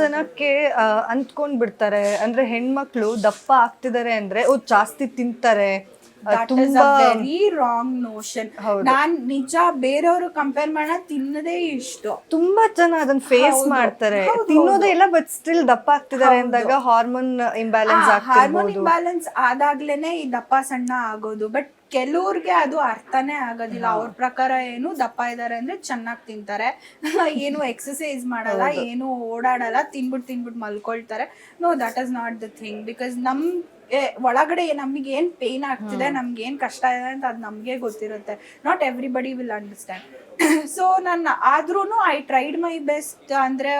ಜನಕ್ಕೆ ಅಂದ್ಕೊಂಡ್ ಬಿಡ್ತಾರೆ, ಅಂದ್ರೆ ಹೆಣ್ಮಕ್ಳು ದಪ್ಪ ಆಗ್ತಿದ್ದಾರೆ ಅಂದ್ರೆ ಜಾಸ್ತಿ ತಿಂತಾರೆ. Very wrong notion. ನಾನ್ ನಿಜ ಬೇರೆಯವರು ಕಂಪೇರ್ ಮಾಡ ತಿನ್ನದೇ ಇಷ್ಟು. ತುಂಬಾ ಜನ ಅದನ್ನ ಫೇಸ್ ಮಾಡ್ತಾರೆ, ತಿನ್ನೋದೇ ಇಲ್ಲ ಬಟ್ ಸ್ಟಿಲ್ ದಪ್ಪ ಆಗ್ತಿದ್ದಾರೆ ಅಂದಾಗ ಹಾರ್ಮೋನ್ ಇಂಬ್ಯಾಲೆನ್ಸ್ ಹಾರ್ಮೋನ್ ಇಂಬ್ಯಾಲೆನ್ಸ್ ಆದಾಗ್ಲೇನೆ ಈ ದಪ್ಪ ಸಣ್ಣ ಆಗೋದು. ಬಟ್ ಕೆಲವ್ರಿಗೆ ಅದು ಅರ್ಥನೇ ಆಗೋದಿಲ್ಲ. ಅವ್ರ ಪ್ರಕಾರ ಏನು ದಪ್ಪ ಇದಾರೆ ಅಂದ್ರೆ ಚೆನ್ನಾಗಿ ತಿಂತಾರೆ, ಏನು ಎಕ್ಸಸೈಸ್ ಮಾಡಲ್ಲ, ಏನು ಓಡಾಡಲ್ಲ, ತಿನ್ಬಿಟ್ಟು ಮಲ್ಕೊಳ್ತಾರೆ. No, that is not the thing. Because ಒಳಗಡೆ ನಮಗೆ ಏನ್ ಪೇನ್ ಆಗ್ತಿದೆ, ನಮ್ಗೆ ಏನ್ ಕಷ್ಟ ಇದೆ ಅಂತ ಅದು ನಮ್ಗೆ ಗೊತ್ತಿರುತ್ತೆ. Not everybody will understand. So ನಾನು ಆದ್ರೂ ಐ ಟ್ರೈಡ್ ಮೈ ಬೆಸ್ಟ್. ಅಂದ್ರೆ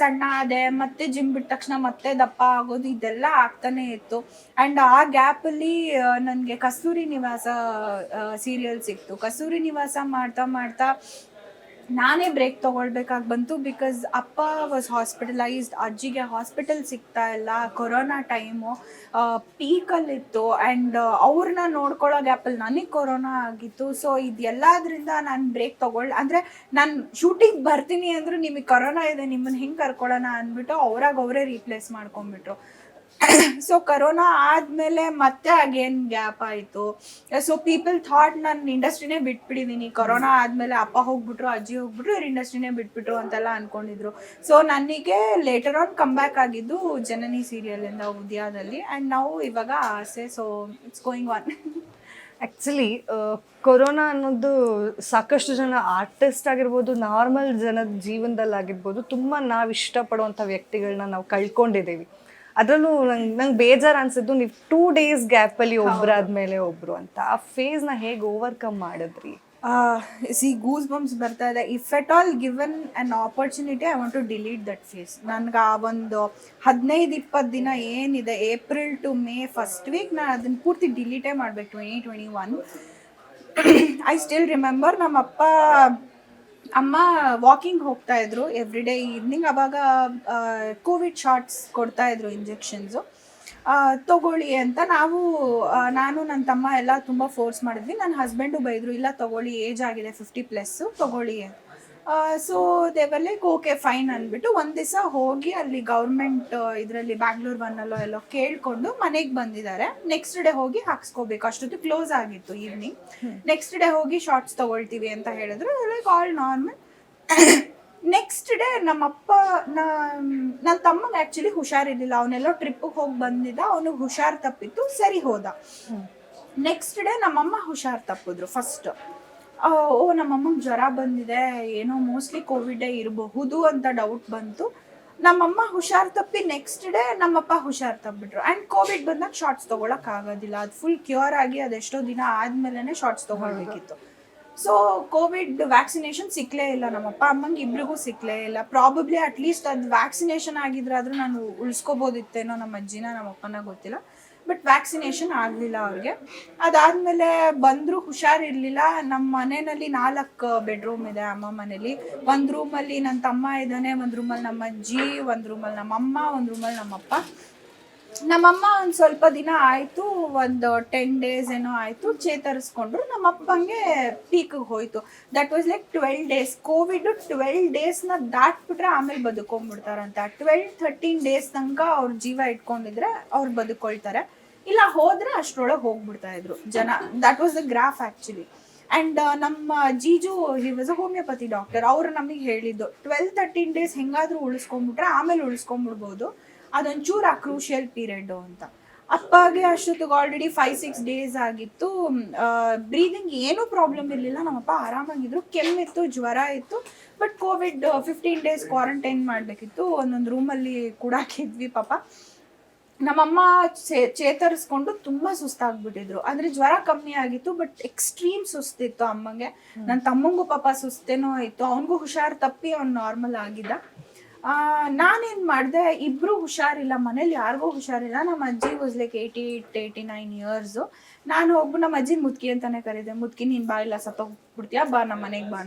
ಸಣ್ಣ ಆದೆ, ಮತ್ತೆ ಜಿಮ್ ಬಿಟ್ಟ ತಕ್ಷಣ ಮತ್ತೆ ದಪ್ಪ ಆಗೋದು, ಇದೆಲ್ಲ ಆಗ್ತಾನೆ ಇತ್ತು. ಅಂಡ್ ಆ ಗ್ಯಾಪಲ್ಲಿ ನನಗೆ ಕಸ್ತೂರಿ ನಿವಾಸ ಸೀರಿಯಲ್ ಸಿಕ್ತು. ಕಸ್ತೂರಿ ನಿವಾಸ ಮಾಡ್ತಾ ಮಾಡ್ತಾ ನಾನೇ ಬ್ರೇಕ್ ತಗೊಳ್ಬೇಕಾಗಿ ಬಂತು. ಬಿಕಾಸ್ ಅಪ್ಪ ವಾಸ್ ಹಾಸ್ಪಿಟಲೈಸ್ಡ್, ಅಜ್ಜಿಗೆ ಹಾಸ್ಪಿಟಲ್ ಸಿಗ್ತಾ ಇಲ್ಲ, ಕೊರೋನಾ ಟೈಮು ಪೀಕಲ್ಲಿತ್ತು. ಆ್ಯಂಡ್ ಅವ್ರನ್ನ ನೋಡ್ಕೊಳ್ಳೋ ಗ್ಯಾಪಲ್ಲಿ ನನಗೆ ಕೊರೋನಾ ಆಗಿತ್ತು. ಸೊ ಇದೆಲ್ಲದ್ರಿಂದ ನಾನು ಬ್ರೇಕ್ ಅಂದರೆ ನಾನು ಶೂಟಿಂಗ್ ಬರ್ತೀನಿ ಅಂದರೂ ನಿಮಗೆ ಕೊರೋನಾ ಇದೆ, ನಿಮ್ಮನ್ನು ಹಿಂಗೆ ಕರ್ಕೊಳ್ಳೋಣ ಅಂದ್ಬಿಟ್ಟು ಅವರೇ ರೀಪ್ಲೇಸ್ ಮಾಡ್ಕೊಂಡ್ಬಿಟ್ರು. ಸೊ ಕೊರೋನಾ ಆದಮೇಲೆ ಮತ್ತೆ ಅಗೇನ್ ಗ್ಯಾಪ್ ಆಯಿತು. ಸೊ ಪೀಪಲ್ ಥಾಟ್ ನಾನು ಇಂಡಸ್ಟ್ರಿನೇ ಬಿಟ್ಬಿಟ್ಟಿದ್ದೀನಿ, ಕೊರೋನಾ ಆದಮೇಲೆ ಅಪ್ಪ ಹೋಗ್ಬಿಟ್ರು, ಅಜ್ಜಿ ಹೋಗ್ಬಿಟ್ರು, ಇವ್ರು ಇಂಡಸ್ಟ್ರಿನೇ ಬಿಟ್ಬಿಟ್ರು ಅಂತೆಲ್ಲ ಅಂದ್ಕೊಂಡಿದ್ರು. ಸೊ ನನಗೆ ಲೇಟರ್ ಆನ್ ಕಮ್ ಬ್ಯಾಕ್ ಆಗಿದ್ದು ಜನನಿ ಸೀರಿಯಲಿಂದ, ಉದ್ಯಾದಲ್ಲಿ. ಆ್ಯಂಡ್ ನಾವು ಇವಾಗ ಆಸೆ. So it's going on. Actually corona ಅನ್ನೋದು ಸಾಕಷ್ಟು ಜನ ಆರ್ಟಿಸ್ಟ್ ಆಗಿರ್ಬೋದು, ನಾರ್ಮಲ್ ಜನದ ಜೀವನದಲ್ಲಾಗಿರ್ಬೋದು, ತುಂಬ ನಾವು ಇಷ್ಟಪಡುವಂಥ ವ್ಯಕ್ತಿಗಳನ್ನ ನಾವು ಕಳ್ಕೊಂಡಿದ್ದೀವಿ. ಅದರಲ್ಲೂ ನಂಗೆ ಬೇಜಾರು ಅನ್ಸಿದ್ದು, ನೀವು 2 days ಗ್ಯಾಪಲ್ಲಿ ಒಬ್ಬರಾದ್ಮೇಲೆ ಒಬ್ರು ಅಂತ. ಆ ಫೇಸ್ನ ಹೇಗೆ ಓವರ್ಕಮ್ ಮಾಡಿದ್ರಿ? ಗೂಸ್ ಬಂಪ್ಸ್ ಬರ್ತಾ ಇದೆ. If at all given an opportunity, I want to delete that phase. ನನ್ಗೆ ಆ ಒಂದು 15-20 ದಿನ ಏನಿದೆ, April to May first week, ನಾನು ಅದನ್ನು ಪೂರ್ತಿ ಡಿಲೀಟೇ ಮಾಡಬೇಕು. 2021 ಐ ಸ್ಟಿಲ್ ರಿಮೆಂಬರ್, ಅಮ್ಮ ವಾಕಿಂಗ್ ಹೋಗ್ತಾ ಇದ್ರು ಎವ್ರಿ ಡೇ ಈವ್ನಿಂಗ್. ಅವಾಗ ಕೋವಿಡ್ ಶಾಟ್ಸ್ ಕೊಡ್ತಾ ಇದ್ರು, ಇಂಜೆಕ್ಷನ್ಸು ತಗೊಳ್ಳಿ ಅಂತ. ನಾನು ನನ್ನ ತಮ್ಮ ಎಲ್ಲ ತುಂಬ ಫೋರ್ಸ್ ಮಾಡಿದ್ವಿ. ನನ್ನ ಹಸ್ಬೆಂಡು ಬೈದರು, ಇಲ್ಲ ತಗೊಳ್ಳಿ, ಏಜ್ ಆಗಿದೆ 50+ ತಗೊಳ್ಳಿ. ಸೊ ದೇವರ್ ಲೈಕ್ ಓಕೆ ಫೈನ್ ಅಂದ್ಬಿಟ್ಟು ಒಂದು ದಿವಸ ಹೋಗಿ ಅಲ್ಲಿ ಗೌರ್ಮೆಂಟ್ ಇದರಲ್ಲಿ ಬ್ಯಾಂಗ್ಳೂರ್ 1 ಎಲ್ಲೋ ಕೇಳ್ಕೊಂಡು ಮನೆಗೆ ಬಂದಿದ್ದಾರೆ. ನೆಕ್ಸ್ಟ್ ಡೇ ಹೋಗಿ ಹಾಕ್ಸ್ಕೋಬೇಕು, ಅಷ್ಟೊತ್ತು ಕ್ಲೋಸ್ ಆಗಿತ್ತು ಈವ್ನಿಂಗ್. ನೆಕ್ಸ್ಟ್ ಡೇ ಹೋಗಿ ಶಾರ್ಟ್ಸ್ ತಗೊಳ್ತೀವಿ ಅಂತ ಹೇಳಿದ್ರು, like all normal. Next day ನನ್ನ ತಮ್ಮಂಗೆ ಆ್ಯಕ್ಚುಲಿ ಹುಷಾರಿರ್ಲಿಲ್ಲ, ಅವನೆಲ್ಲೋ ಟ್ರಿಪ್ಪಿಗೆ ಹೋಗಿ ಬಂದಿದ್ದ, ಅವನಿಗೆ ಹುಷಾರು ತಪ್ಪಿತ್ತು, ಸರಿ ಹೋದ. ನೆಕ್ಸ್ಟ್ ಡೇ ನಮ್ಮಮ್ಮ ಹುಷಾರು ತಪ್ಪಿದ್ರು. ಫಸ್ಟ್ ನಮ್ಮಮ್ಮಂಗೆ ಜ್ವರ ಬಂದಿದೆ, ಏನೋ ಮೋಸ್ಟ್ಲಿ ಕೋವಿಡೇ ಇರಬಹುದು ಅಂತ ಡೌಟ್ ಬಂತು. ನಮ್ಮಮ್ಮ ಹುಷಾರು ತಪ್ಪಿ ನೆಕ್ಸ್ಟ್ ಡೇ ನಮ್ಮಪ್ಪ ಹುಷಾರು ತಪ್ಪಿಬಿಟ್ರು. ಆ್ಯಂಡ್ ಕೋವಿಡ್ ಬಂದಾಗ ಶಾರ್ಟ್ಸ್ ತೊಗೊಳಕ್ ಆಗೋದಿಲ್ಲ, ಅದು ಫುಲ್ ಕ್ಯೂರ್ ಆಗಿ ಅದೆಷ್ಟೋ ದಿನ ಆದ್ಮೇಲೆ ಶಾರ್ಟ್ಸ್ ತೊಗೊಳ್ಬೇಕಿತ್ತು. ಸೊ ಕೋವಿಡ್ ವ್ಯಾಕ್ಸಿನೇಷನ್ ಸಿಕ್ಕಲೇ ಇಲ್ಲ, ನಮ್ಮಪ್ಪ ಅಮ್ಮಂಗೆ ಇಬ್ರಿಗೂ ಸಿಕ್ಕಲೇ ಇಲ್ಲ. ಪ್ರಾಬಬ್ಲಿ ಅಟ್ಲೀಸ್ಟ್ ಅದು ವ್ಯಾಕ್ಸಿನೇಷನ್ ಆಗಿದ್ರಾದ್ರೂ ನಾನು ಉಳಿಸ್ಕೋಬೋದಿತ್ತೇನೋ ನಮ್ಮ ಅಜ್ಜಿನ, ನಮ್ಮಪ್ಪನ ಗೊತ್ತಿಲ್ಲ. ಬಟ್ ವ್ಯಾಕ್ಸಿನೇಷನ್ ಆಗಲಿಲ್ಲ ಅವ್ರಿಗೆ. ಅದಾದಮೇಲೆ ಬಂದರೂ ಹುಷಾರಿರಲಿಲ್ಲ. ನಮ್ಮ ಮನೆಯಲ್ಲಿ 4 ಬೆಡ್ರೂಮ್ ಇದೆ ಅಮ್ಮ ಮನೇಲಿ. ಒಂದು ರೂಮಲ್ಲಿ ನನ್ನ ತಮ್ಮ ಇದ್ದಾನೆ, ಒಂದು ರೂಮಲ್ಲಿ ನಮ್ಮ ಅಜ್ಜಿ, ಒಂದು ರೂಮಲ್ಲಿ ನಮ್ಮಮ್ಮ, ಒಂದು ರೂಮಲ್ಲಿ ನಮ್ಮಪ್ಪ. ನಮ್ಮಮ್ಮ ಒಂದು ಸ್ವಲ್ಪ ದಿನ ಆಯಿತು, ಒಂದು 10 days ಏನೋ ಆಯಿತು, ಚೇತರಿಸ್ಕೊಂಡ್ರು. ನಮ್ಮಪ್ಪಂಗೆ ಪೀಕಿಗೆ ಹೋಯಿತು. That was like 12 days. Covid 12 daysನ ದಾಟ್ಬಿಟ್ರೆ ಆಮೇಲೆ ಬದುಕೊಂಡ್ಬಿಡ್ತಾರಂತ. 12-13 days ತನಕ ಅವ್ರ ಜೀವ ಇಟ್ಕೊಂಡಿದ್ರೆ ಅವ್ರು ಬದುಕೊಳ್ತಾರೆ, ಇಲ್ಲ ಹೋದರೆ ಅಷ್ಟರೊಳಗೆ ಹೋಗ್ಬಿಡ್ತಾ ಇದ್ರು ಜನ. That was the graph actually. And ನಮ್ಮ ಜೀಜು, he was a homeopathy doctor. ಅವರು ನಮಗೆ ಹೇಳಿದ್ದು 12-13 days ಹೆಂಗಾದರೂ ಉಳಿಸ್ಕೊಂಡ್ಬಿಟ್ರೆ ಆಮೇಲೆ ಉಳಿಸ್ಕೊಂಡ್ಬಿಡ್ಬೋದು, ಅದೊಂಚೂರು ಆ ಕ್ರೂಷಿಯಲ್ ಪೀರಿಯಡ್ಡು ಅಂತ. ಅಪ್ಪಗೆ ಅಷ್ಟೊತ್ತಿಗೆ ಆಲ್ರೆಡಿ 5-6 days ಆಗಿತ್ತು. ಬ್ರೀದಿಂಗ್ ಏನೂ ಪ್ರಾಬ್ಲಮ್ ಇರಲಿಲ್ಲ, ನಮ್ಮಪ್ಪ ಆರಾಮಾಗಿದ್ರು. ಕೆಮ್ಮಿತ್ತು, ಜ್ವರ ಇತ್ತು. ಬಟ್ ಕೋವಿಡ್ 15 days ಕ್ವಾರಂಟೈನ್ ಮಾಡಬೇಕಿತ್ತು. ಒಂದೊಂದು ರೂಮಲ್ಲಿ ಕೂಡಾಕಿದ್ವಿ ಪಾಪ. ನಮ್ಮಮ್ಮ ಚೇತರಿಸ್ಕೊಂಡು ತುಂಬ ಸುಸ್ತಾಗ್ಬಿಟ್ಟಿದ್ರು. ಅಂದರೆ ಜ್ವರ ಕಮ್ಮಿ ಆಗಿತ್ತು, ಬಟ್ ಎಕ್ಸ್ಟ್ರೀಮ್ ಸುಸ್ತಿತ್ತು ಅಮ್ಮಂಗೆ. ನನ್ನ ತಮ್ಮಂಗೂ ಪಾಪ ಸುಸ್ತೇನೋ ಇತ್ತು, ಅವನಿಗೂ ಹುಷಾರು ತಪ್ಪಿ ಅವ್ನು ನಾರ್ಮಲ್ ಆಗಿದ್ದ. ನಾನೇನು ಮಾಡಿದೆ, ಇಬ್ಬರು ಹುಷಾರಿಲ್ಲ, ಮನೇಲಿ ಯಾರಿಗೂ ಹುಷಾರಿಲ್ಲ. ನಮ್ಮ ಅಜ್ಜಿ ವಾಸ್ ಲೈಕ್ 88-89 years. ನಾನು ಹೋಗ್ಬಿಟ್ಟು ನಮ್ಮ ಅಜ್ಜಿ ಮುದ್ಕಿ ಅಂತಾನೆ ಕರೀದೆ. ಮುದ್ಕಿ, ನೀನು ಬಾ, ಇಲ್ಲ ಸತ್ತೋಗ್ಬಿಡ್ತೀಯಾ, ಬಾ ನಮ್ಮ ಮನೆಗೆ ಬಾ.